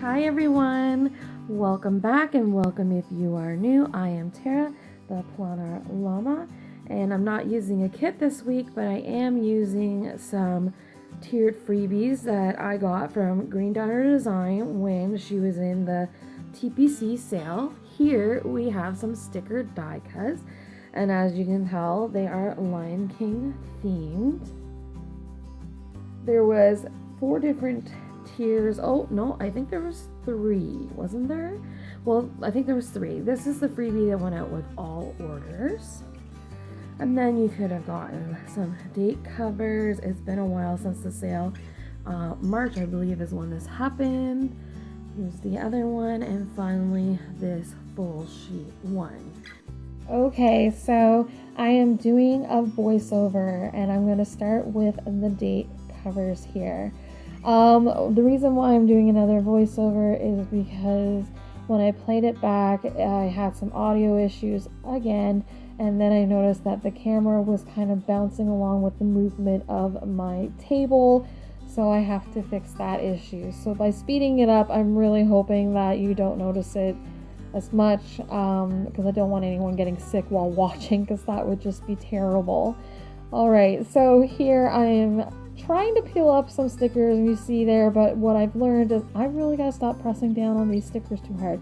Hi everyone, welcome back and welcome if you are new. I am Tara, the Planner.Llama, and I'm not using a kit this week, but I am using some tiered freebies that I got from GreenDarnerDesigns when she was in the TPC sale. Here we have some sticker die cuts, and as you can tell, they are Lion King themed. There was 4 different tiers. Oh no, I think there was 3, wasn't there? Well, I think there was 3. This is the freebie that went out with all orders. And then you could have gotten some date covers. It's been a while since the sale. March, I believe, is when this happened. Here's the other one, and finally this full sheet one. Okay, so I am doing a voiceover, and I'm going to start with the date covers here. The reason why I'm doing another voiceover is because when I played it back, I had some audio issues again, and then I noticed that the camera was kind of bouncing along with the movement of my table, so I have to fix that issue. So by speeding it up, I'm really hoping that you don't notice it as much, because I don't want anyone getting sick while watching, because that would just be terrible. Alright, so here I am trying to peel up some stickers you see there, but what I've learned is I really gotta stop pressing down on these stickers too hard.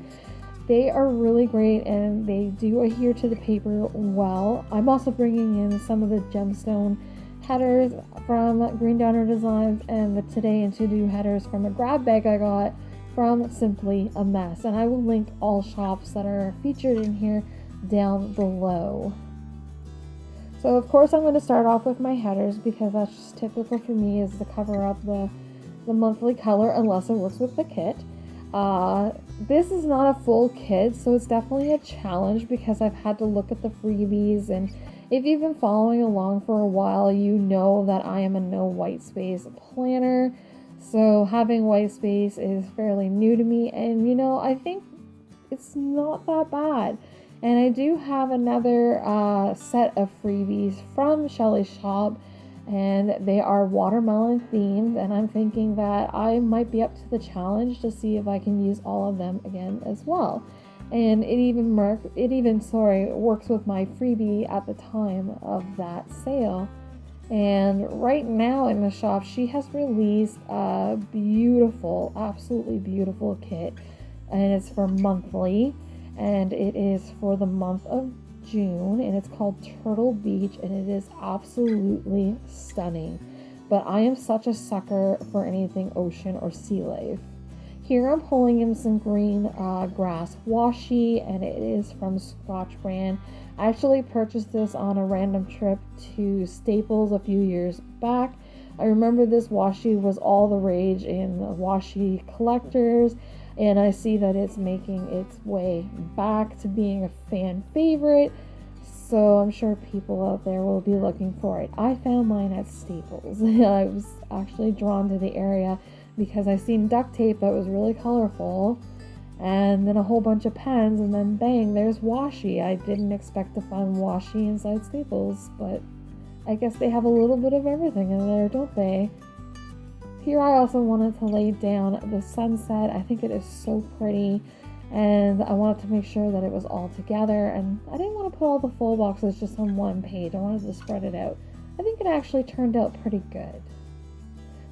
They are really great and they do adhere to the paper well. I'm also bringing in some of the gemstone headers from GreenDarnerDesigns and the Today and To Do headers from a grab bag I got from Simply a Mess, and I will link all shops that are featured in here down below. So of course I'm going to start off with my headers because that's just typical for me, is to cover up the monthly color unless it works with the kit. This is not a full kit, so it's definitely a challenge because I've had to look at the freebies, and if you've been following along for a while, you know that I am a no white space planner. So having white space is fairly new to me, and you know, I think it's not that bad. And I do have another set of freebies from Shelly's shop, and they are watermelon themed, and I'm thinking that I might be up to the challenge to see if I can use all of them again as well. And it even works with my freebie at the time of that sale. And right now in the shop, she has released a beautiful, absolutely beautiful kit, and it's for monthly. And it is for the month of June, and it's called Turtle Beach, and it is absolutely stunning. But I am such a sucker for anything ocean or sea life. Here I'm pulling in some green grass washi, and it is from Scotch brand. I actually purchased this on a random trip to Staples a few years back. I remember this washi was all the rage in washi collectors, and I see that it's making its way back to being a fan favorite, so I'm sure people out there will be looking for it. I found mine at Staples. I was actually drawn to the area because I seen duct tape that was really colorful, and then a whole bunch of pens, and then bang, there's washi. I didn't expect to find washi inside Staples, but I guess they have a little bit of everything in there, don't they? Here I also wanted to lay down the sunset. I think it is so pretty, and I wanted to make sure that it was all together, and I didn't want to put all the full boxes just on one page. I wanted to spread it out. I think it actually turned out pretty good.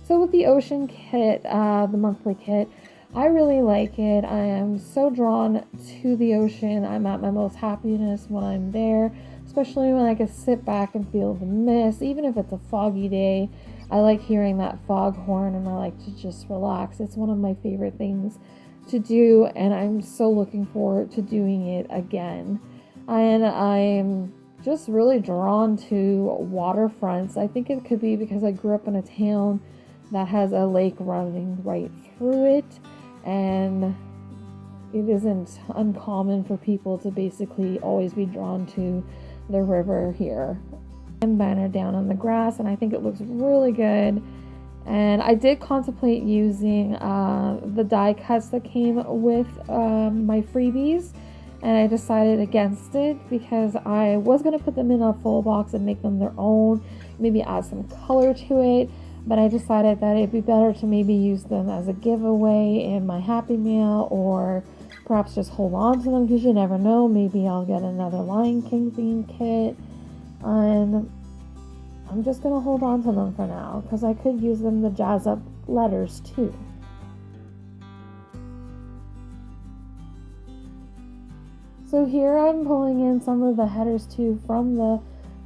So with the ocean kit, the monthly kit, I really like it. I am so drawn to the ocean. I'm at my most happiness when I'm there, especially when I can sit back and feel the mist, even if it's a foggy day. I like hearing that foghorn, and I like to just relax. It's one of my favorite things to do, and I'm so looking forward to doing it again. And I'm just really drawn to waterfronts. I think it could be because I grew up in a town that has a lake running right through it, and it isn't uncommon for people to basically always be drawn to the river here. Banner down on the grass, and I think it looks really good. And I did contemplate using the die cuts that came with my freebies, and I decided against it because I was going to put them in a full box and make them their own, maybe add some color to it, but I decided that it'd be better to maybe use them as a giveaway in my Happy Meal, or perhaps just hold on to them because you never know. Maybe I'll get another Lion King theme kit, and I'm just going to hold on to them for now because I could use them to jazz up letters too. So here I'm pulling in some of the headers too from the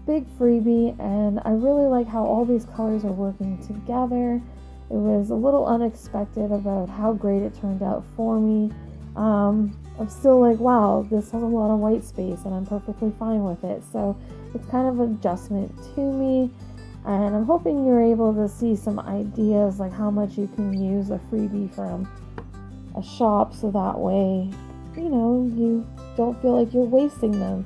big freebie, and I really like how all these colors are working together. It was a little unexpected about how great it turned out for me. I'm still like, wow, this has a lot of white space and I'm perfectly fine with it. So it's kind of an adjustment to me, and I'm hoping you're able to see some ideas like how much you can use a freebie from a shop, so that way, you know, you don't feel like you're wasting them.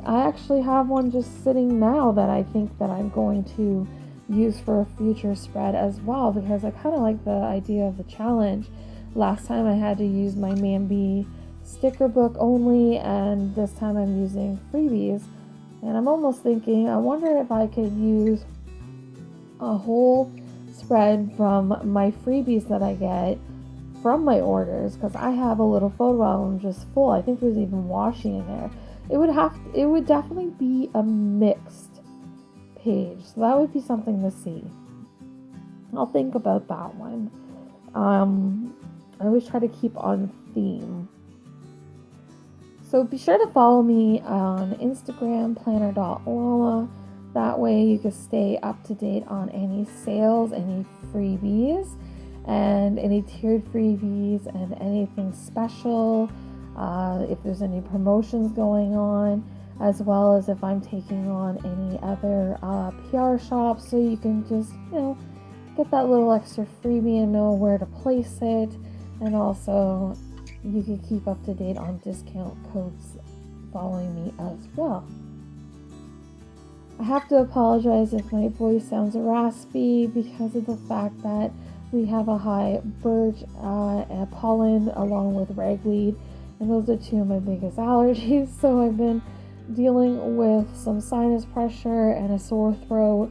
I actually have one just sitting now that I think that I'm going to use for a future spread as well, because I kind of like the idea of the challenge. Last time I had to use my Mambi sticker book only, and this time I'm using freebies. And I'm almost thinking, I wonder if I could use a whole spread from my freebies that I get from my orders, because I have a little photo album just full. I think there's even washi in there. It would definitely be a mixed page, so that would be something to see. I'll think about that one. I always try to keep on theme. So be sure to follow me on Instagram, Planner.Llama. That way you can stay up to date on any sales, any freebies, and any tiered freebies, and anything special, if there's any promotions going on, as well as if I'm taking on any other PR shops, so you can just, get that little extra freebie and know where to place it. And also you can keep up to date on discount codes following me as well. I have to apologize if my voice sounds raspy because of the fact that we have a high birch and pollen along with ragweed, and those are two of my biggest allergies. So I've been dealing with some sinus pressure and a sore throat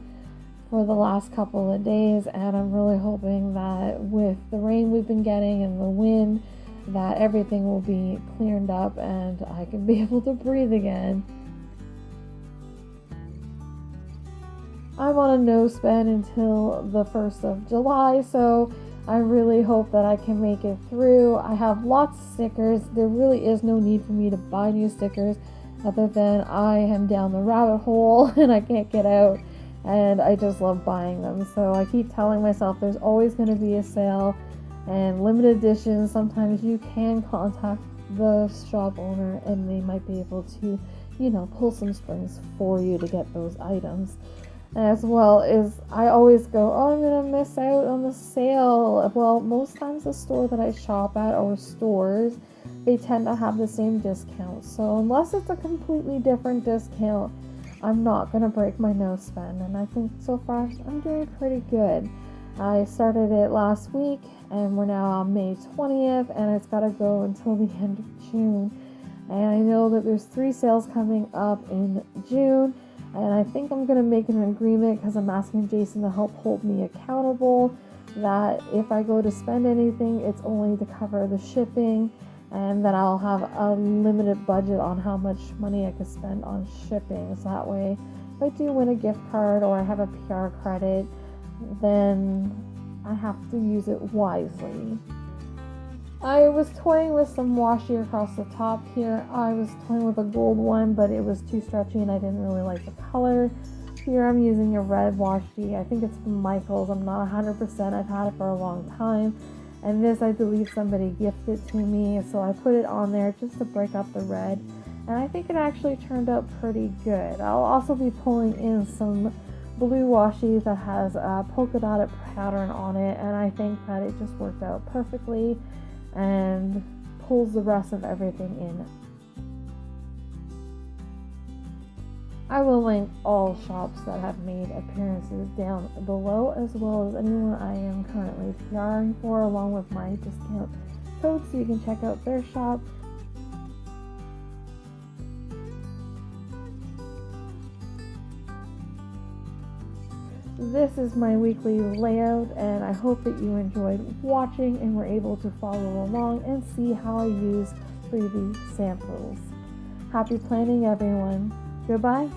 for the last couple of days, and I'm really hoping that with the rain we've been getting and the wind, that everything will be cleared up and I can be able to breathe again. I'm on a no spend until the 1st of July, so I really hope that I can make it through. I have lots of stickers. There really is no need for me to buy new stickers other than I am down the rabbit hole and I can't get out, and I just love buying them. So I keep telling myself there's always going to be a sale and limited editions. Sometimes you can contact the shop owner and they might be able to, pull some strings for you to get those items. As well as I always go, I'm going to miss out on the sale. Well, most times the store that I shop at, or stores, they tend to have the same discount. So unless it's a completely different discount, I'm not going to break my no spend. And I think so far I'm doing pretty good. I started it last week and we're now on May 20th, and it's got to go until the end of June. And I know that there's 3 sales coming up in June. And I think I'm going to make an agreement, because I'm asking Jason to help hold me accountable, that if I go to spend anything, it's only to cover the shipping, and that I'll have a limited budget on how much money I can spend on shipping. So that way, if I do win a gift card or I have a PR credit, then I have to use it wisely. I was toying with some washi across the top here. I was toying with a gold one, but it was too stretchy and I didn't really like the color. Here I'm using a red washi. I think it's from Michaels. I'm not 100%. I've had it for a long time. And this, I believe somebody gifted to me, so I put it on there just to break up the red. And I think it actually turned out pretty good. I'll also be pulling in some blue washi that has a polka dotted pattern on it, and I think that it just worked out perfectly and pulls the rest of everything in. I will link all shops that have made appearances down below, as well as anyone I am currently PRing for, along with my discount code, so you can check out their shop. this is my weekly layout, and I hope that you enjoyed watching and were able to follow along and see how I use freebie samples. Happy planning, everyone. Goodbye.